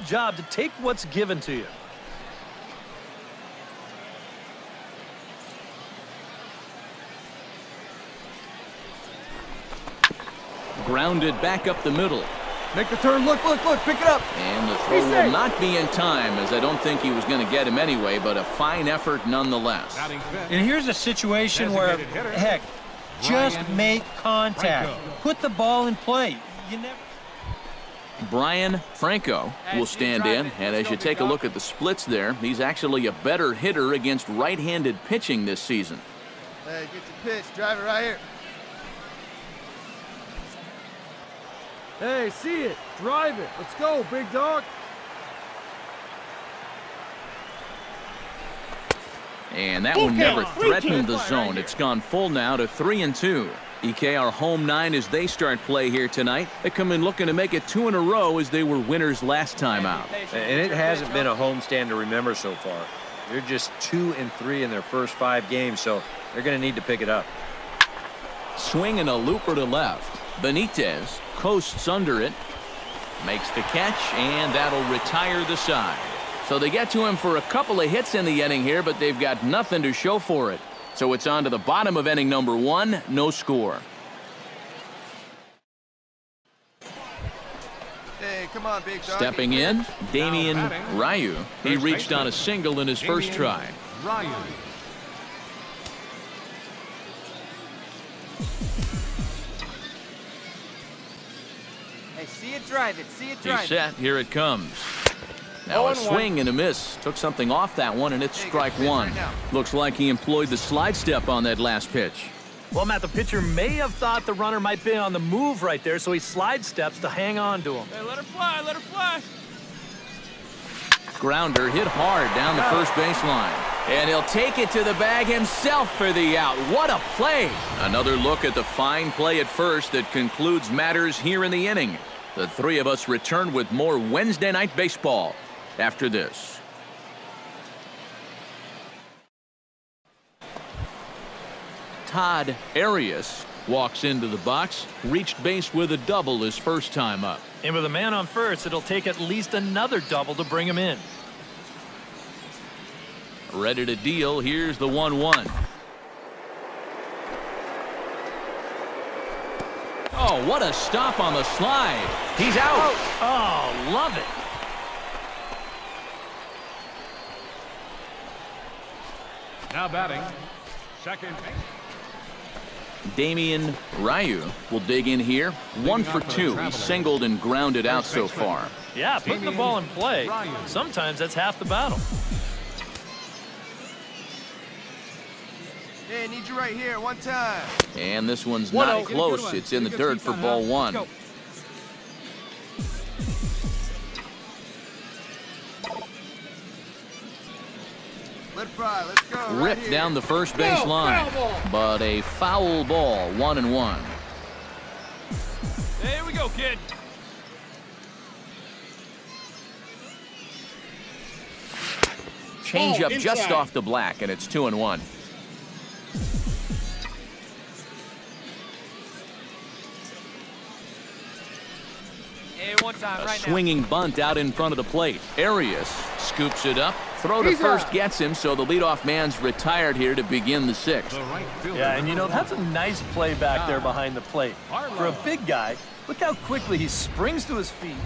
job to take what's given to you. Grounded back up the middle. Make the turn. Look, pick it up. And the throw will not be in time, as I don't think he was going to get him anyway, but a fine effort nonetheless. And here's a situation where, heck, just make contact. Put the ball in play. You never... Brian Franco will stand in, and as you take a look at the splits there, he's actually a better hitter against right-handed pitching this season. Hey, get your pitch. Drive it right here. Hey, see it. Drive it. Let's go, big dog. And that one never threatened the zone. It's gone full now to 3-2. EK, our home nine as they start play here tonight. They come in looking to make it 2 in a row as they were winners last time out. And it hasn't been a homestand to remember so far. They're just 2-3 in their first 5 games, so they're going to need to pick it up. Swing and a looper to left. Benitez coasts under it, makes the catch, and that'll retire the side. So they get to him for a couple of hits in the inning here, but they've got nothing to show for it. So it's on to the bottom of inning number 1, no score. Hey, come on, big dog. Stepping in, Damien Ryu. He reached on a single in his first try. Ryu. Hey, see it, drive it. See it, drive it. He's set. Here it comes. Now a swing and a miss. Took something off that one, and it's strike one. Looks like he employed the slide step on that last pitch. Well, Matt, the pitcher may have thought the runner might be on the move right there, so he slide steps to hang on to him. Hey, let her fly, let her fly. Grounder hit hard down the first baseline. And he'll take it to the bag himself for the out. What a play. Another look at the fine play at first that concludes matters here in the inning. The three of us return with more Wednesday Night Baseball after this. Todd Arias walks into the box, reached base with a double his first time up. And with a man on first, it'll take at least another double to bring him in. Ready to deal. Here's the 1-1. Oh, what a stop on the slide. He's out. Oh, love it. Now batting, second base. Damien Ryu will dig in here. 1 for 2. He's singled and grounded out so far. Yeah, putting the ball in play, sometimes that's half the battle. Hey, I need you right here, one time. And this one's not close. It's in the dirt for ball 1. Let it fly, let's go. Ripped down the first base line, but a foul ball, 1-1. There we go, kid. Change up just off the black, and it's 2-1. Hey, one time, right now. Swinging bunt out in front of the plate. Arias scoops it up. Throw to first gets him, so the leadoff man's retired here to begin the 6th. Yeah, and you know, that's a nice play back there behind the plate. For a big guy, look how quickly he springs to his feet.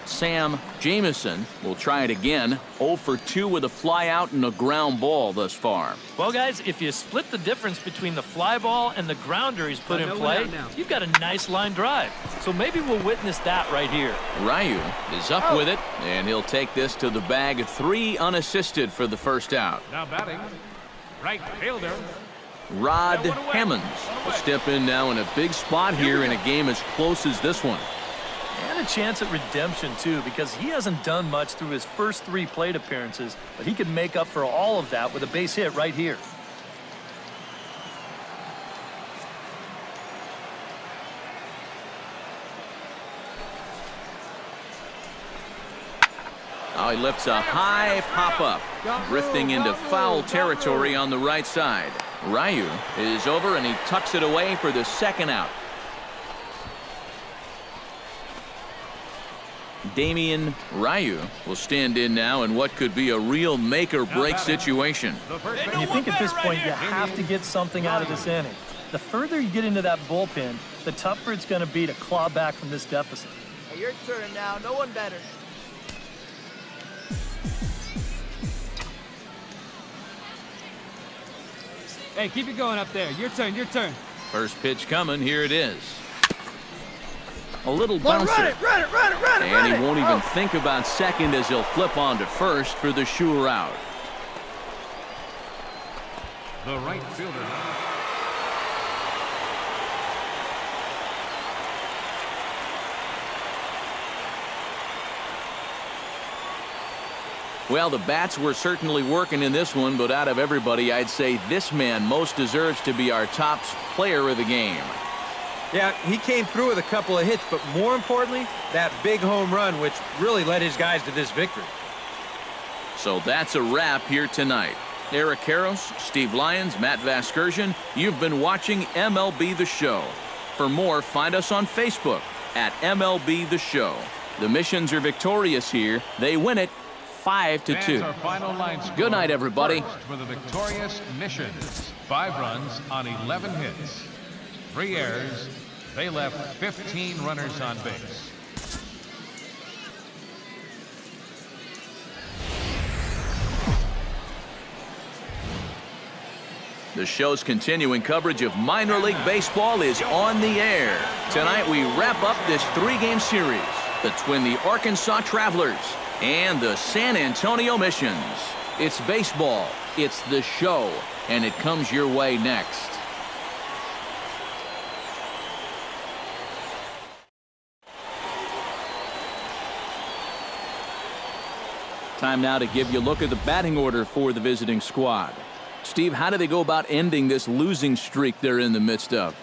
Sam Jamison will try it again. 0 for 2 with a fly out and a ground ball thus far. Well, guys, if you split the difference between the fly ball and the grounder he's put in play, you've got a nice line drive. So maybe we'll witness that right here. Ryu is up with it, and he'll take this to the bag. 3 unassisted for the first out. Now batting, right fielder. Rod Hammonds will step in now in a big spot here in a game as close as this one. And a chance at redemption, too, because he hasn't done much through his first 3 plate appearances, but he could make up for all of that with a base hit right here. Oh, he lifts a high pop-up, drifting into foul territory on the right side. Ryu is over, and he tucks it away for the second out. Damien Ryu will stand in now in what could be a real make-or-break situation. And you think at this point you have to get something out of this inning. The further you get into that bullpen, the tougher it's going to be to claw back from this deficit. Hey, your turn now. No one better. Hey, keep it going up there. Your turn, your turn. First pitch coming. Here it is. A little bouncer. Run it. And he won't even think about second as he'll flip on to first for the sure out. The right fielder. Well, the bats were certainly working in this one, but out of everybody, I'd say this man most deserves to be our top player of the game. Yeah, he came through with a couple of hits, but more importantly, that big home run, which really led his guys to this victory. So that's a wrap here tonight. Eric Karros, Steve Lyons, Matt Vasgersian, you've been watching MLB The Show. For more, find us on Facebook at MLB The Show. The Missions are victorious here. They win it 5-2. Our final line score. Good night, everybody. First for the victorious Missions. 5 runs on 11 hits. 3 errors. They left 15 runners on base. The show's continuing coverage of minor league baseball is on the air. Tonight we wrap up this 3-game series between the Arkansas Travelers and the San Antonio Missions. It's baseball, it's the show, and it comes your way next. Time now to give you a look at the batting order for the visiting squad. Steve, how do they go about ending this losing streak they're in the midst of?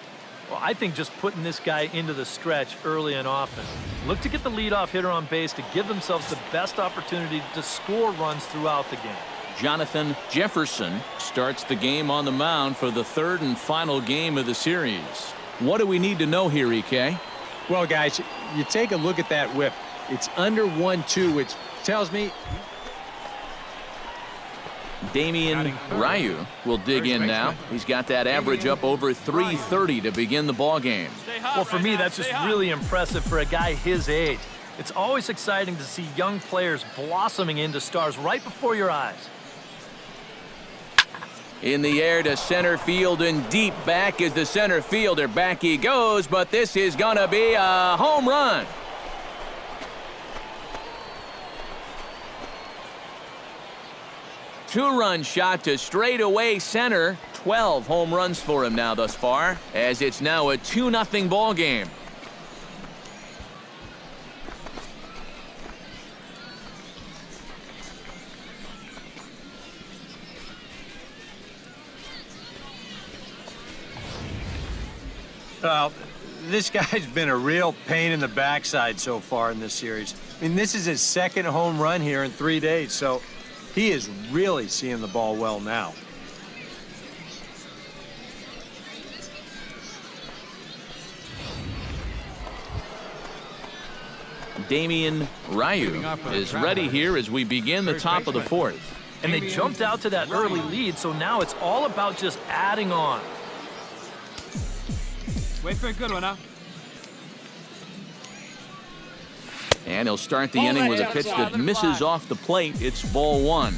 Well, I think just putting this guy into the stretch early and often. Look to get the leadoff hitter on base to give themselves the best opportunity to score runs throughout the game. Jonathan Jefferson starts the game on the mound for the 3rd and final game of the series. What do we need to know here, EK? Well, guys, you take a look at that whip. It's under 1-2, which tells me Damien Ryu will dig in now. He's got that average up over 330 to begin the ball game. Well, for me, that's just really impressive for a guy his age. It's always exciting to see young players blossoming into stars right before your eyes. In the air to center field and deep back is the center fielder. Back he goes, but this is going to be a home run. Two-run shot to straightaway center. 12 home runs for him now thus far, as it's now a 2-0 ball game. Well, this guy's been a real pain in the backside so far in this series. I mean, this is his 2nd home run here in 3 days, so he is really seeing the ball well now. Damien Ryu is ready here as we begin the top of the 4th. And they jumped out to that early lead, so now it's all about just adding on. Wait for a good one, huh? And he'll start the inning with a pitch that misses off the plate. It's ball 1.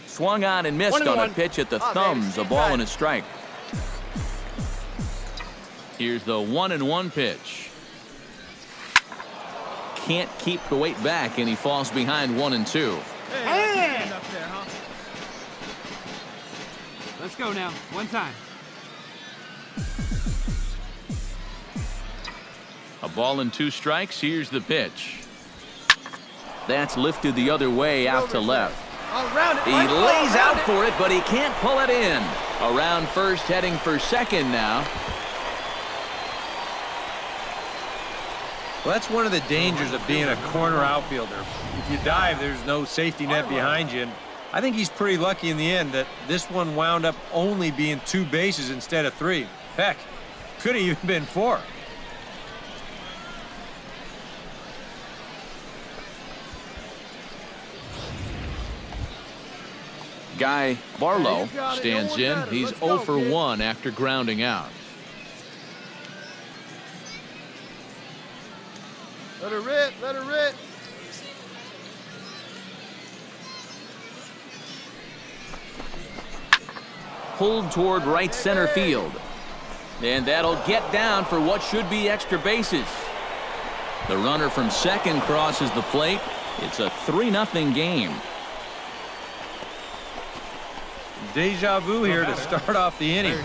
Swung on and missed on a pitch at the thumbs. A ball and a strike. Here's the 1-1 pitch. Can't keep the weight back, and he falls behind 1-2. Hey! Up there, huh? Let's go now. One time. A ball and 2 strikes. Here's the pitch. That's lifted the other way out to left. He lays out for it, but he can't pull it in. Around first, heading for second now. Well, that's one of the dangers of being a corner outfielder. If you dive, there's no safety net behind you. And I think he's pretty lucky in the end that this one wound up only being 2 bases instead of 3. Heck, Could have even been 4. Guy Barlow stands in. He's 0 for 1 after grounding out. Let her rip, let her rip. Pulled toward right center field. And that'll get down for what should be extra bases. The runner from second crosses the plate. It's a 3-0 game. Deja vu here to start off the inning.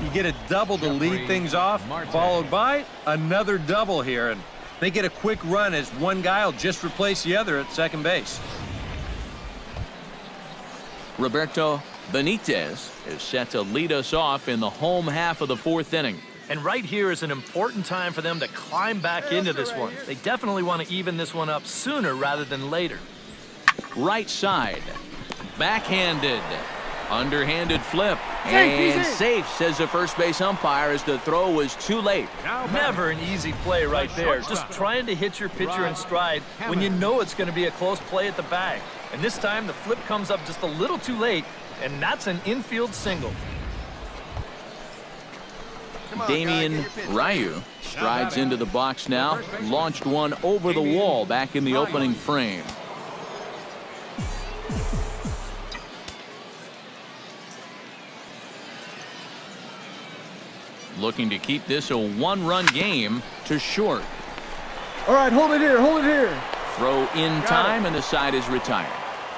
You get a double to lead things off, followed by another double here. And they get a quick run as one guy will just replace the other at second base. Roberto Benitez is set to lead us off in the home half of the 4th inning. And right here is an important time for them to climb back into this one. They definitely want to even this one up sooner rather than later. Right side. Backhanded. Underhanded flip. And safe, says the first base umpire, as the throw was too late. Never an easy play right there. Just trying to hit your pitcher in stride when you know it's going to be a close play at the bag. And this time the flip comes up just a little too late, and that's an infield single. Damien Ryu strides into the box now. Launched one over the wall back in the opening frame. Looking to keep this a 1-run game to short. All right, hold it here, hold it here. Throw in time, and the side is retired.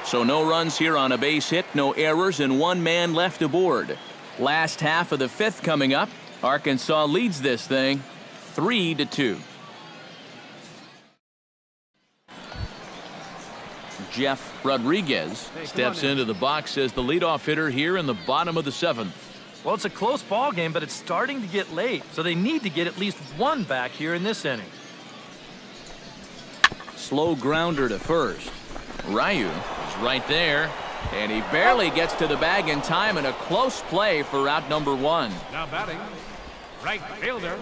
So no runs here on a base hit, no errors, and 1 man left aboard. Last half of the 5th coming up. Arkansas leads this thing 3-2. Jeff Rodriguez steps into the box as the leadoff hitter here in the bottom of the 7th. Well, it's a close ball game, but it's starting to get late, so they need to get at least 1 back here in this inning. Slow grounder to first. Ryu is right there, and he barely gets to the bag in time, and a close play for out number 1. Now batting, right fielder.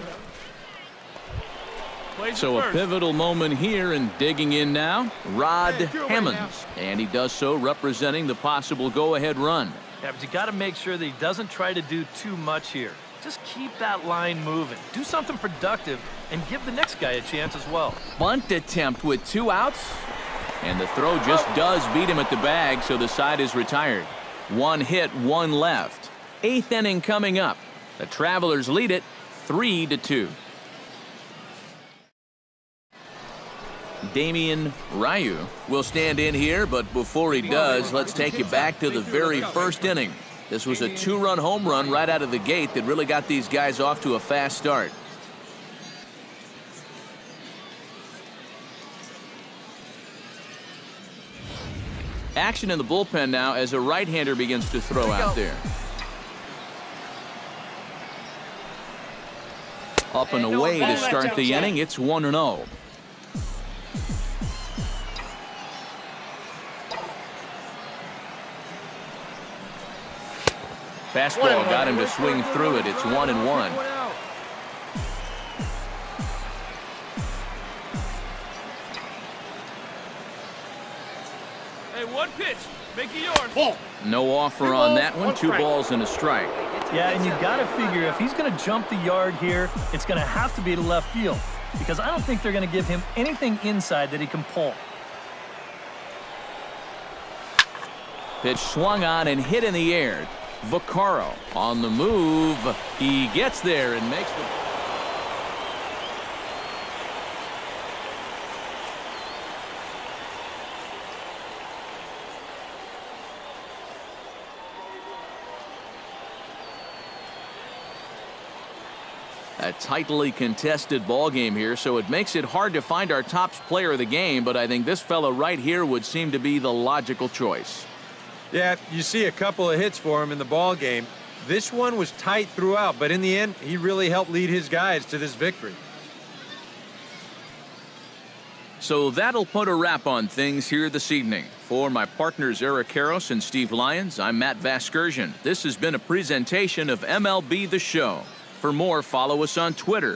So a pivotal moment here, and digging in now, Rod Hemmons, and he does so representing the possible go-ahead run. Yeah, but you got to make sure that he doesn't try to do too much here. Just keep that line moving. Do something productive and give the next guy a chance as well. Bunt attempt with 2 outs. And the throw just does beat him at the bag, so the side is retired. 1 hit, 1 left. 8th inning coming up. The Travelers lead it 3-2. Damien Ryu will stand in here, but before he does, let's take you back to the very first inning. This was a 2-run home run right out of the gate that really got these guys off to a fast start. Action in the bullpen now as a right-hander begins to throw out there. Up and away to start the inning. It's 1-0. Fastball got him to swing through it. It's 1-1. Hey, 1 pitch. Make it yours. No offer on that one. 2 balls and a strike. Yeah, and you got to figure if he's going to jump the yard here, it's going to have to be to left field, because I don't think they're going to give him anything inside that he can pull. Pitch swung on and hit in the air. Vaccaro on the move. He gets there and makes the... A tightly contested ball game here, so it makes it hard to find our top player of the game, but I think this fella right here would seem to be the logical choice. Yeah, you see a couple of hits for him in the ball game. This one was tight throughout, but in the end, he really helped lead his guys to this victory. So that'll put a wrap on things here this evening. For my partners Eric Karros and Steve Lyons, I'm Matt Vasgersian. This has been a presentation of MLB The Show. For more, follow us on Twitter